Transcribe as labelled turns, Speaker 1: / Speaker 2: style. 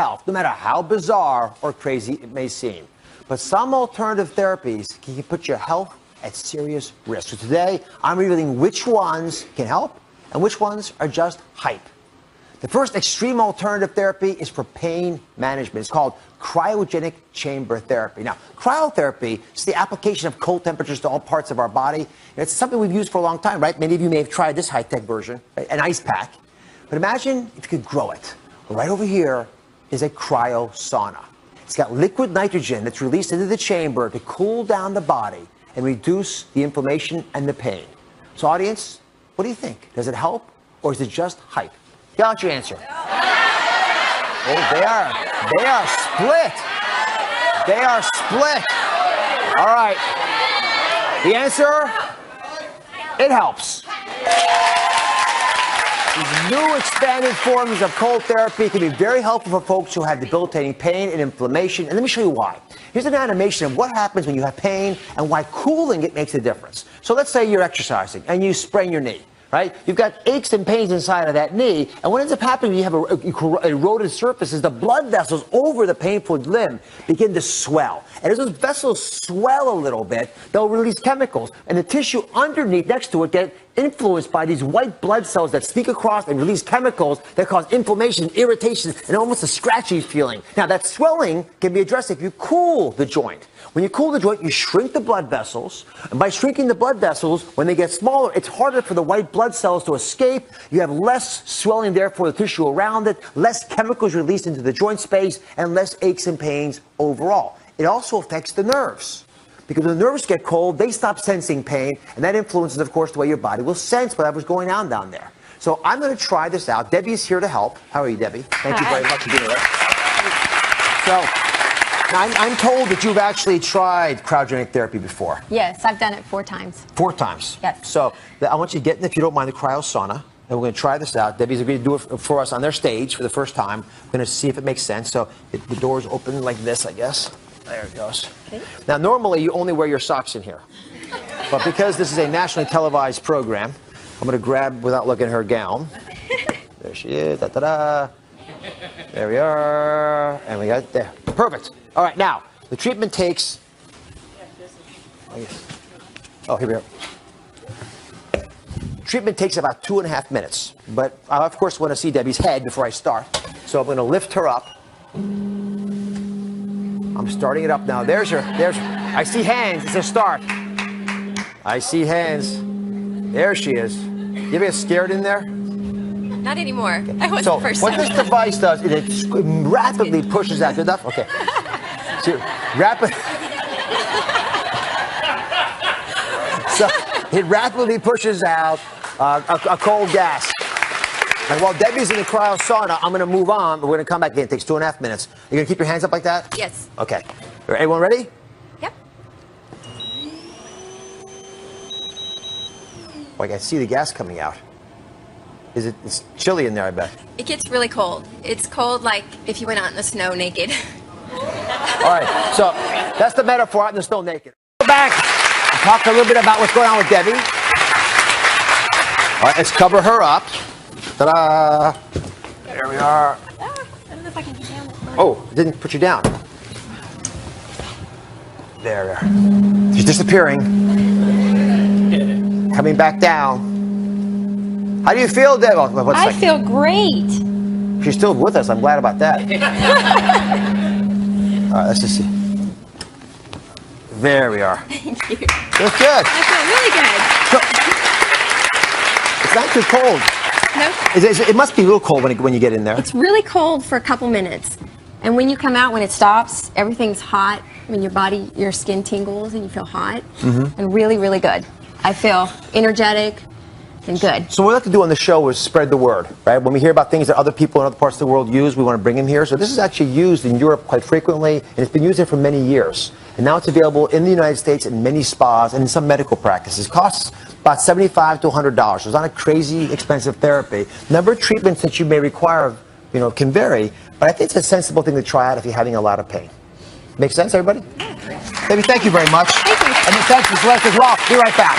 Speaker 1: health, no matter how bizarre or crazy it may seem. But some alternative therapies can put your health at serious risk. So today, I'm revealing which ones can help and which ones are just hype. The first extreme alternative therapy is for pain management. It's called cryogenic chamber therapy. Now, cryotherapy is the application of cold temperatures to all parts of our body. It's something we've used for a long time, right? Many of you may have tried this high-tech version, right? An ice pack. But imagine if you could grow it. Right over here is a cryo sauna. It's got liquid nitrogen that's released into the chamber to cool down the body and reduce the inflammation and the pain. So, audience, what do you think? Does it help or is it just hype? Get out your answer. Oh, they are split. They are split. All right. The answer, it helps. These new expanded forms of cold therapy can be very helpful for folks who have debilitating pain and inflammation. And let me show you why. Here's an animation of what happens when you have pain and why cooling it makes a difference. So let's say you're exercising and you sprain your knee. Right? You've got aches and pains inside of that knee, and what ends up happening when you have a eroded surface is the blood vessels over the painful limb begin to swell. And as those vessels swell a little bit, they'll release chemicals, and the tissue underneath next to it get influenced by these white blood cells that sneak across and release chemicals that cause inflammation, irritation, and almost a scratchy feeling. Now, that swelling can be addressed if you cool the joint. When you cool the joint, you shrink the blood vessels. And by shrinking the blood vessels, when they get smaller, it's harder for the white blood cells to escape. You have less swelling, therefore, the tissue around it, less chemicals released into the joint space, and less aches and pains overall. It also affects the nerves. Because when the nerves get cold, they stop sensing pain, and that influences, of course, the way your body will sense whatever's going on down there. So I'm going to try this out. Debbie's here to help. How are you, Debbie? Thank you very much for being here. So, I'm told that you've actually tried cryogenic therapy before.
Speaker 2: Yes, I've done it 4 times.
Speaker 1: 4 times?
Speaker 2: Yes.
Speaker 1: So I want you to get in, if you don't mind, the cryo sauna. And we're going to try this out. Debbie's agreed to do it for us on their stage for the first time. We're going to see if it makes sense. So the door's open like this, I guess. There it goes. Okay. Now, normally you only wear your socks in here. But because this is a nationally televised program, I'm going to grab, without looking at her gown. There she is. Da-da-da. There we are. And we got it there. Perfect. All right, now, the treatment takes... Oh, here we are. Treatment takes about 2.5 minutes. But I, of course, want to see Debbie's head before I start. So I'm going to lift her up. I'm starting it up now. There's her. I see hands. It's a start. I see hands. There she is. You ever get scared in there?
Speaker 2: Not anymore. I was
Speaker 1: so
Speaker 2: the first
Speaker 1: what
Speaker 2: time.
Speaker 1: this device does is it rapidly pushes out. Good enough? Okay. So it rapidly pushes out a cold gas. And while Debbie's in the cryo sauna, I'm going to move on. But we're going to come back again. It takes 2.5 minutes. You're going to keep your hands up like that?
Speaker 2: Yes.
Speaker 1: Okay. Everyone ready?
Speaker 2: Yep.
Speaker 1: Oh, I can see the gas coming out. It's chilly in there, I bet.
Speaker 2: It gets really cold. It's cold like if you went out in the snow naked.
Speaker 1: All right, so that's the metaphor, out in the snow naked. Go back and talk a little bit about what's going on with Debbie. All right, let's cover her up. Ta-da! There we are.
Speaker 2: I don't know if I can get down.
Speaker 1: Oh, it didn't put you down. There we are. She's disappearing. Coming back down. How do you feel, Deb?
Speaker 3: I feel great.
Speaker 1: She's still with us. I'm glad about that. All right, let's just see. There we are.
Speaker 2: Thank you.
Speaker 1: That's good.
Speaker 2: I feel really good.
Speaker 1: So, it's not too cold.
Speaker 2: No.
Speaker 1: It must be real cold when you get in there.
Speaker 2: It's really cold for a couple minutes. And when you come out, when it stops, everything's hot. When your skin tingles and you feel hot. And really, really good. I feel energetic and good.
Speaker 1: So what we like to do on the show is spread the word, right? When we hear about things that other people in other parts of the world use, we want to bring them here. So this is actually used in Europe quite frequently, and it's been used there for many years. And now it's available in the United States in many spas and in some medical practices. It costs about $75 to $100. So it's not a crazy expensive therapy. Number of treatments that you may require, can vary, but I think it's a sensible thing to try out if you're having a lot of pain. Make sense, everybody? Debbie, thank you very much.
Speaker 2: Thank you.
Speaker 1: And thanks to Celeste as well. Be right back.